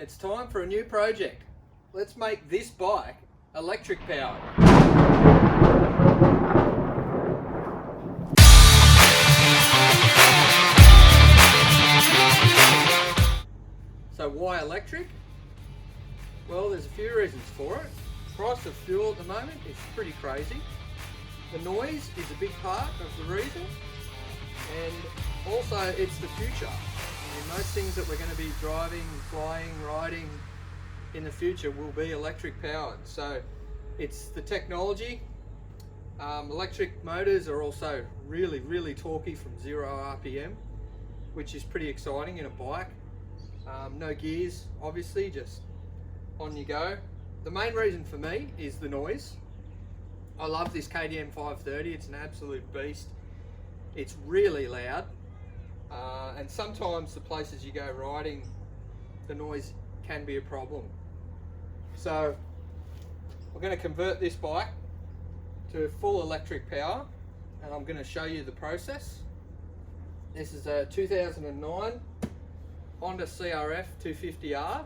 It's time for a new project. Let's make this bike electric powered. So why electric? Well, there's a few reasons for it. The price of fuel at the moment is pretty crazy. The noise is a big part of the reason, and also it's the future. I mean, most things that we're going to be driving, flying, riding in the future will be electric powered. So it's the technology. Electric motors are also really torquey from 0 RPM, which is pretty exciting in a bike. No gears, obviously, just on you go. The main reason for me is the noise. I love this KTM 530, it's an absolute beast. It's really loud, and sometimes the places you go riding, the noise can be a problem. So we're going to convert this bike to full electric power, and I'm going to show you the process. This is a 2009 Honda CRF 250R,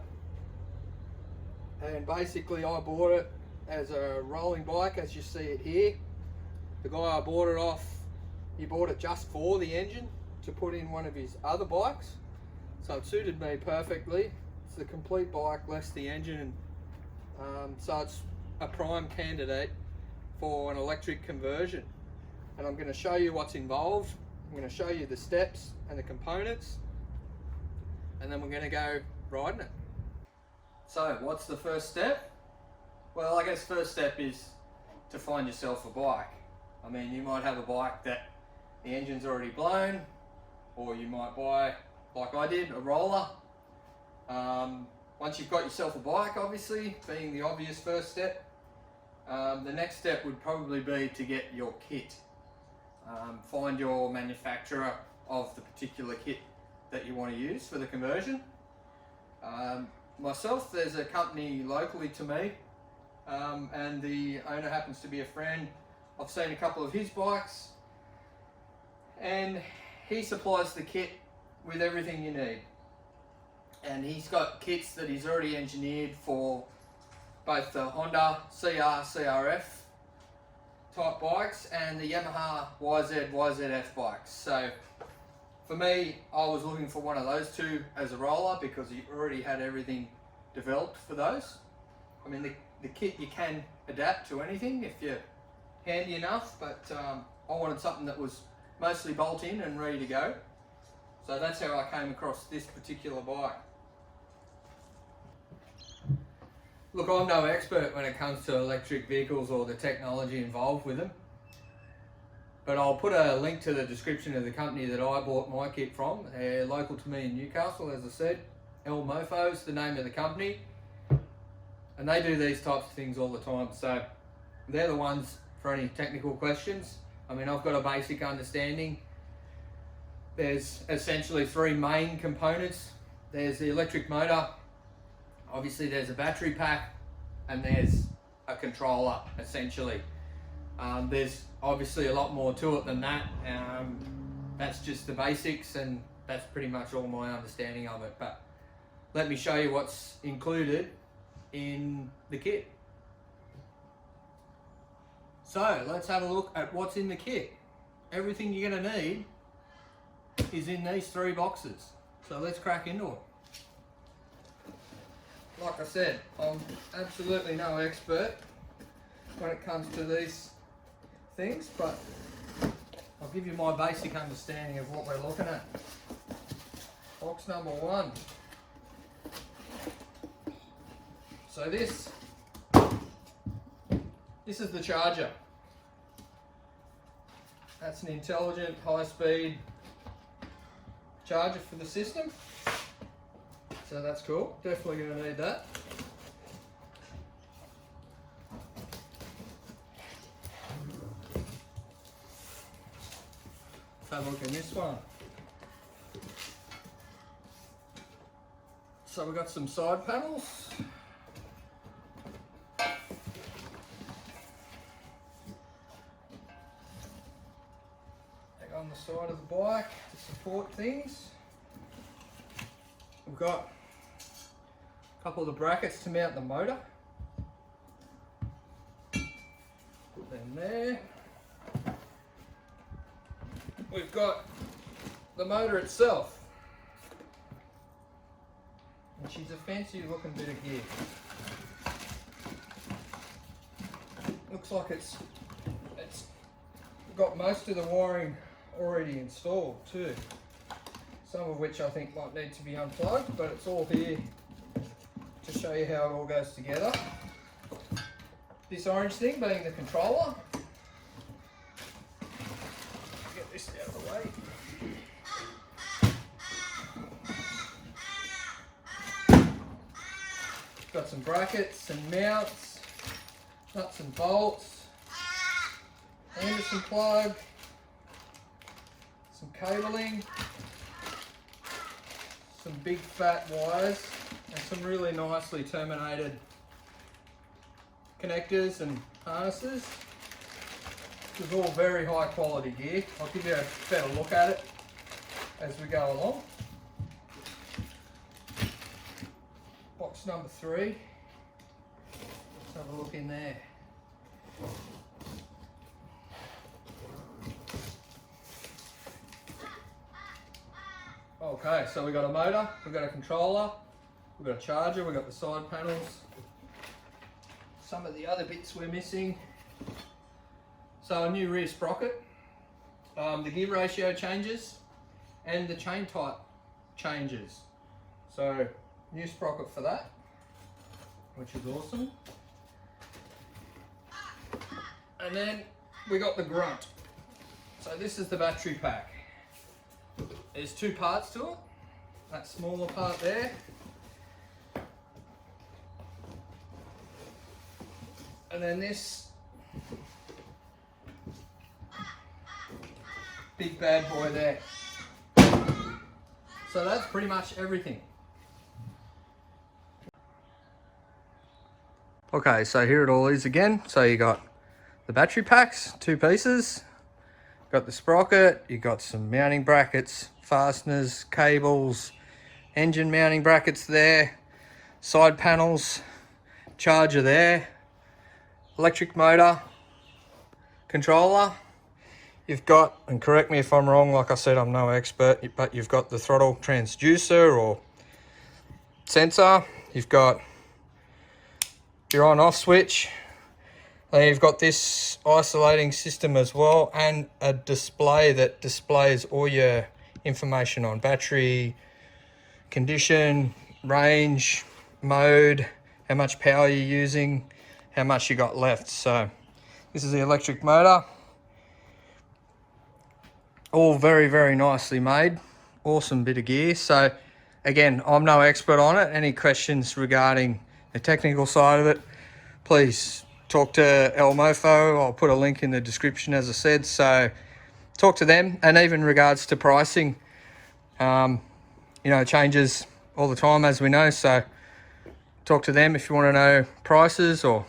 and basically I bought it as a rolling bike, as you see it here. The guy I bought it off, he bought it just for the engine to put in one of his other bikes, so it suited me perfectly. It's the complete bike less the engine, and so it's a prime candidate for an electric conversion. And I'm going to show you what's involved. I'm going to show you the steps and the components, and then we're going to go riding it. So what's the first step? Well, I guess first step is to find yourself a bike. I mean, you might have a bike that the engine's already blown, or you might buy, like I did, a roller. Once you've got yourself a bike, obviously, being the obvious first step, the next step would probably be to get your kit. Find your manufacturer of the particular kit that you want to use for the conversion. Myself, there's a company locally to me, and the owner happens to be a friend. I've seen a couple of his bikes, and he supplies the kit with everything you need. And he's got kits that he's already engineered for both the Honda CRF type bikes and the Yamaha YZF bikes. So for me, I was looking for one of those two as a roller because he already had everything developed for those. I mean, the kit you can adapt to anything if you're handy enough, but I wanted something that was mostly bolt in and ready to go. So that's how I came across this particular bike. Look, I'm no expert when it comes to electric vehicles or the technology involved with them, but I'll put a link to the description of the company that I bought my kit from. They're local to me in Newcastle, as I said. El Mofo's the name of the company, and they do these types of things all the time, so they're the ones for any technical questions. I mean, I've got a basic understanding. There's essentially three main components. There's the electric motor, obviously there's a battery pack, and there's a controller, essentially. There's obviously a lot more to it than that. That's just the basics, and that's pretty much all my understanding of it. But let me show you what's included in the kit. So let's have a look at what's in the kit. Everything you're going to need is in these three boxes. So let's crack into it. Like I said, I'm absolutely no expert when it comes to these things, but I'll give you my basic understanding of what we're looking at. Box number one. So this is the charger. That's an intelligent, high-speed charger for the system. So that's cool. Definitely going to need that. Let's have a look in this one. So we've got some side panels. On the side of the bike to support things. We've got A couple of the brackets to mount the motor. Put them there. We've got the motor itself, and she's a fancy looking bit of gear. Looks like it's got most of the wiring already installed too, some of which I think might need to be unplugged, but it's all here to show you how it all goes together. This orange thing being the controller. Get this out of the way. Got some brackets and mounts, nuts and bolts, Anderson plug, some cabling, some big fat wires, and some really nicely terminated connectors and harnesses. This is all very high quality gear. I'll give you a better look at it as we go along. Box number 3. Let's have a look in there. Okay, so we've got a motor, we've got a controller, we've got a charger, we've got the side panels, some of the other bits we're missing. So a new rear sprocket, the gear ratio changes, and the chain type changes. So new sprocket for that, which is awesome. And then we got the grunt. So this is the battery pack. There's 2 parts to it. That smaller part there. And then this big bad boy there. So that's pretty much everything. Okay, so here it all is again. So you got the battery packs, 2 pieces. Got the sprocket, you got some mounting brackets, fasteners, cables, engine mounting brackets there, side panels, charger there, electric motor, controller. You've got, and correct me if I'm wrong, like I said, I'm no expert, but you've got the throttle transducer or sensor. You've got your on-off switch. Then you've got this isolating system as well, and a display that displays all your information on battery, condition, range, mode, how much power you're using, how much you got left. So this is the electric motor. All very, very nicely made. Awesome bit of gear. So again, I'm no expert on it. Any questions regarding the technical side of it, please talk to El Mofo. I'll put a link in the description, as I said. So talk to them, and even regards to pricing, you know, it changes all the time, as we know. So talk to them if you want to know prices or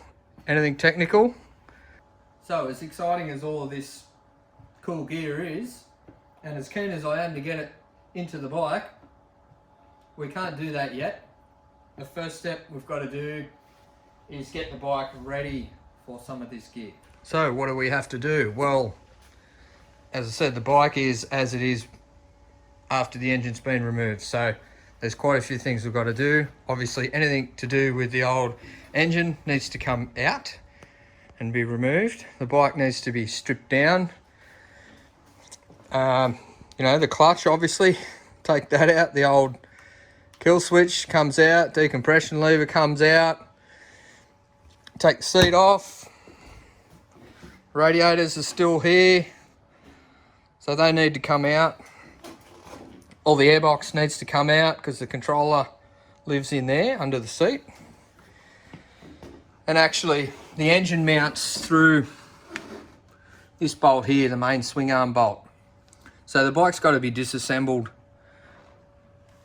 anything technical. So as exciting as all of this cool gear is, and as keen as I am to get it into the bike, we can't do that yet. The first step we've got to do is get the bike ready for some of this gear. So what do we have to do? Well, as I said, the bike is as it is after the engine's been removed. So there's quite a few things we've got to do. Obviously anything to do with the old engine needs to come out and be removed. The bike needs to be stripped down. You know, the clutch, obviously, take that out. The old kill switch comes out, decompression lever comes out. Take the seat off. Radiators are still here, so they need to come out. All the airbox needs to come out because the controller lives in there under the seat. And actually, the engine mounts through this bolt here, the main swing arm bolt. So the bike's got to be disassembled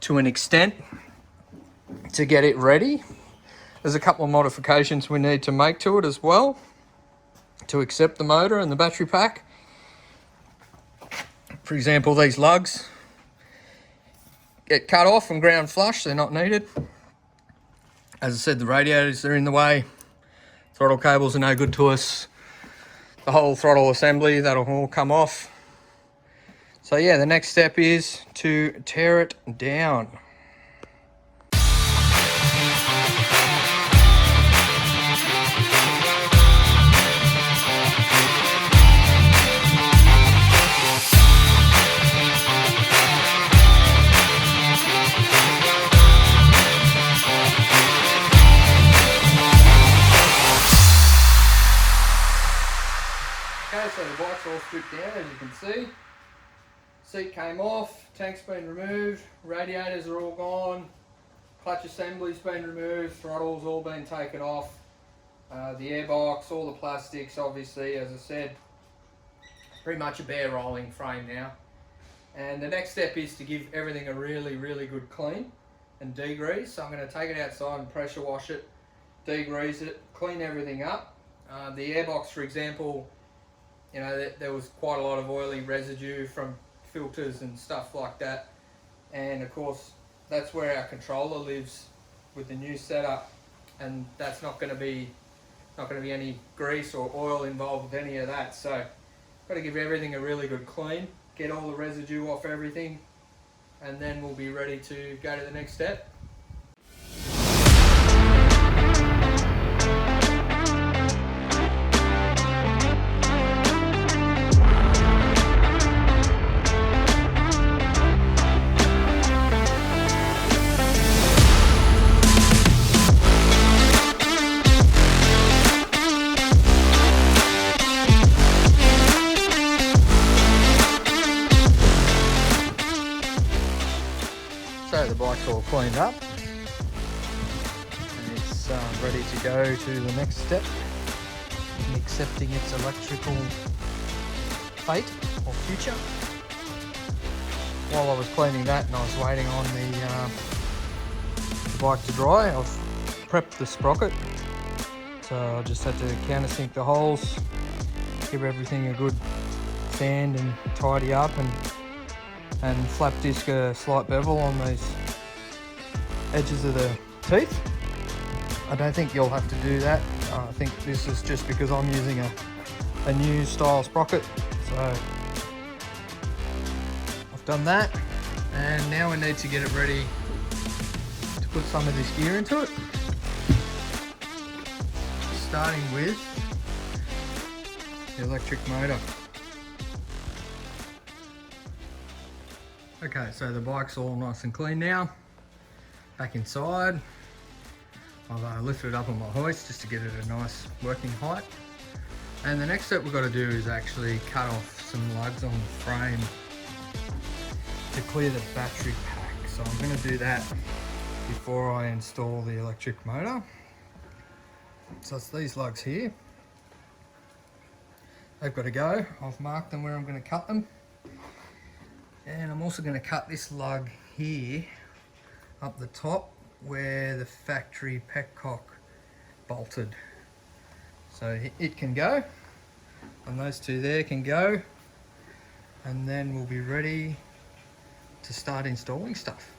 to an extent to get it ready. There's a couple of modifications we need to make to it as well to accept the motor and the battery pack. For example, these lugs get cut off and ground flush, they're not needed. As I said, the radiators are in the way. Throttle cables are no good to us. The whole throttle assembly, that'll all come off. So yeah, the next step is to tear it down. Okay, so the bike's all stripped down, as you can see. Seat came off, tank's been removed, radiators are all gone, clutch assembly's been removed, throttle's all been taken off, the airbox, all the plastics, obviously, as I said, pretty much a bare rolling frame now. And the next step is to give everything a really, really good clean and degrease. So I'm going to take it outside and pressure wash it, degrease it, clean everything up. The airbox, for example, you know, there was quite a lot of oily residue from filters and stuff like that, and of course that's where our controller lives with the new setup, and that's not going to be any grease or oil involved with any of that. So got to give everything a really good clean, get all the residue off everything, and then we'll be ready to go to the next step. So the bike's all cleaned up and it's ready to go to the next step in accepting its electrical fate or future. While I was cleaning that and I was waiting on the bike to dry, I've prepped the sprocket. So I just had to countersink the holes, give everything a good sand and tidy up, and flap disc a slight bevel on these edges of the teeth. I don't think you'll have to do that. I think this is just because I'm using a new style sprocket. So I've done that, and now we need to get it ready to put some of this gear into it. Starting with the electric motor. Okay, so the bike's all nice and clean now. Back inside. I've lifted it up on my hoist just to get it a nice working height. And the next step we've got to do is actually cut off some lugs on the frame to clear the battery pack. So I'm going to do that before I install the electric motor. So it's these lugs here. They've got to go. I've marked them where I'm going to cut them. And I'm also going to cut this lug here up the top where the factory petcock bolted. So it can go, and those two there can go, and then we'll be ready to start installing stuff.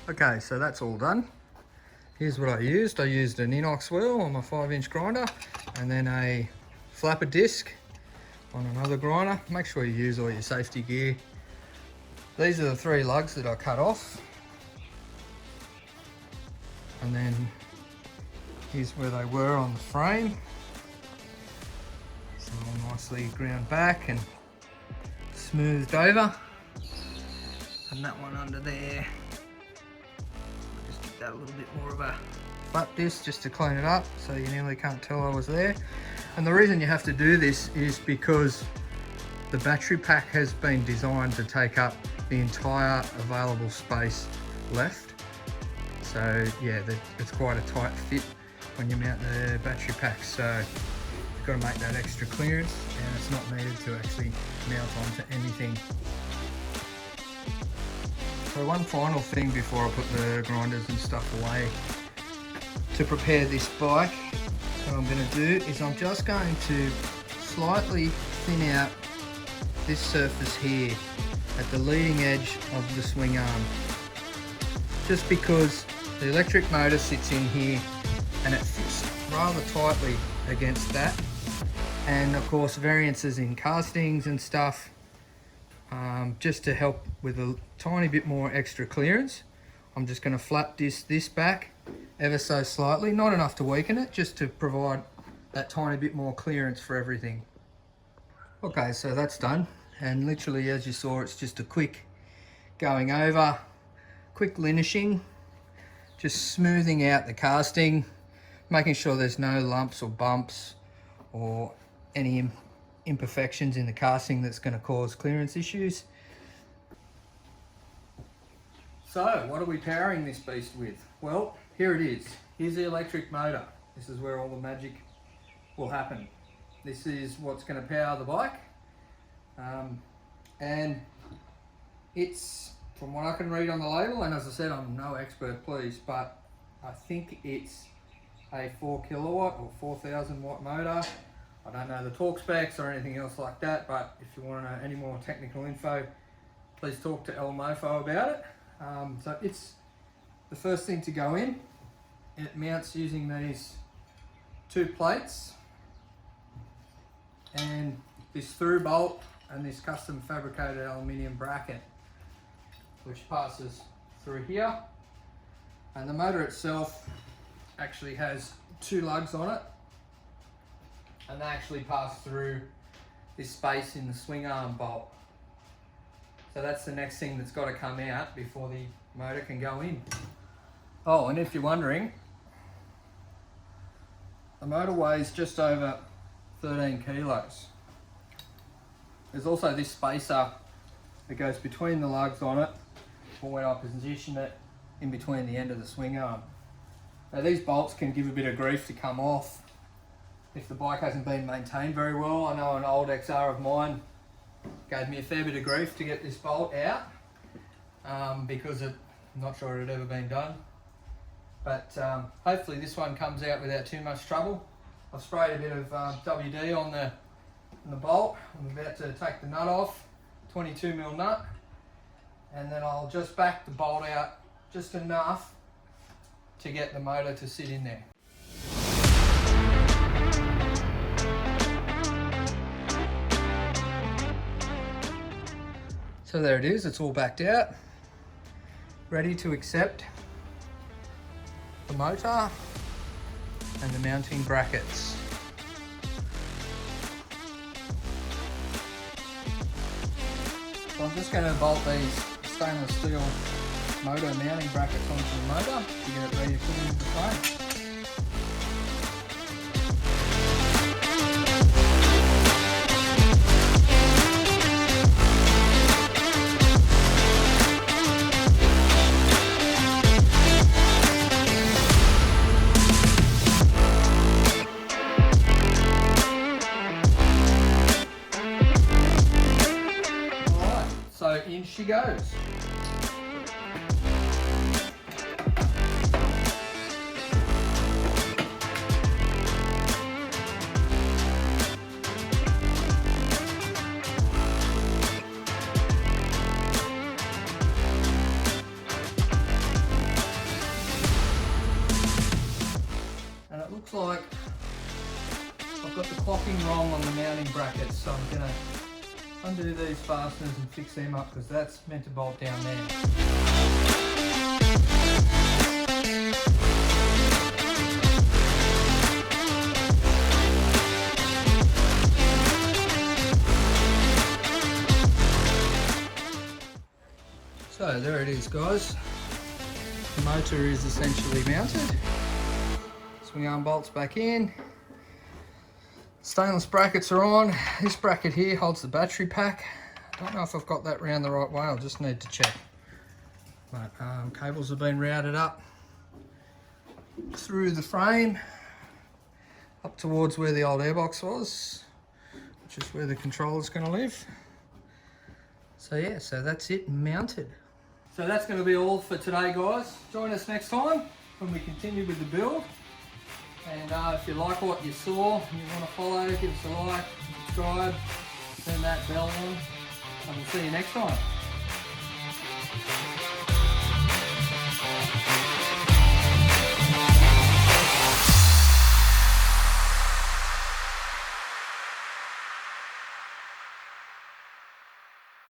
Okay, so that's all done. Here's what I used. I used an inox wheel on my 5-inch grinder, and then a flapper disc on another grinder. Make sure you use all your safety gear. These are the 3 lugs that I cut off. And then here's where they were on the frame. So all nicely ground back and smoothed over. And that one under there, a little bit more of a flap disc just to clean it up so you nearly can't tell I was there. And the reason you have to do this is because the battery pack has been designed to take up the entire available space left. So yeah, it's quite a tight fit when you mount the battery pack, so you've got to make that extra clearance, and it's not needed to actually mount onto anything. So one final thing before I put the grinders and stuff away to prepare this bike, what I'm going to do is I'm just going to slightly thin out this surface here at the leading edge of the swing arm, just because the electric motor sits in here and it fits rather tightly against that. And of course variances in castings and stuff, just to help with a tiny bit more extra clearance, I'm just going to flap this back ever so slightly, not enough to weaken it, just to provide that tiny bit more clearance for everything. Okay, so that's done, and literally as you saw, it's just a quick going over, quick linishing, just smoothing out the casting, making sure there's no lumps or bumps or any imperfections in the casting that's going to cause clearance issues. So what are we powering this beast with? Well, here it is. Here's the electric motor. This is where all the magic will happen. This is what's going to power the bike, and it's, from what I can read on the label, and as I said, I'm no expert please, but I think it's a 4 kilowatt or 4,000 watt motor. I don't know the torque specs or anything else like that, but if you want to know any more technical info, please talk to El Mofo about it. So it's the first thing to go in. It mounts using these 2 plates and this through bolt and this custom fabricated aluminium bracket, which passes through here. And the motor itself actually has 2 lugs on it, and they actually pass through this space in the swing arm bolt. So that's the next thing that's got to come out before the motor can go in. Oh, and if you're wondering, the motor weighs just over 13 kilos. There's also this spacer that goes between the lugs on it for when I position it in between the end of the swing arm. Now these bolts can give a bit of grief to come off if the bike hasn't been maintained very well. I know an old XR of mine gave me a fair bit of grief to get this bolt out, because I'm not sure it had ever been done. But hopefully this one comes out without too much trouble. I've sprayed a bit of WD on the bolt. I'm about to take the nut off, 22mm nut, and then I'll just back the bolt out just enough to get the motor to sit in there. So there it is, it's all backed out, ready to accept the motor and the mounting brackets. So I'm just going to bolt these stainless steel motor mounting brackets onto the motor to get it ready to put into the frame. So in she goes. And it looks like I've got the clocking wrong on the mounting brackets, so I'm going to undo these fasteners and fix them up, because that's meant to bolt down there. So there it is, guys. The motor is essentially mounted. Swing arm bolts back in. Stainless brackets are on. This bracket here holds the battery pack. I don't know if I've got that round the right way, I'll just need to check. But cables have been routed up through the frame, up towards where the old airbox was, which is where the controller's going to live. So yeah, so that's it mounted. So that's going to be all for today, guys. Join us next time when we continue with the build. And if you like what you saw and you want to follow, give us a like, subscribe, turn that bell on, and we'll see you next time.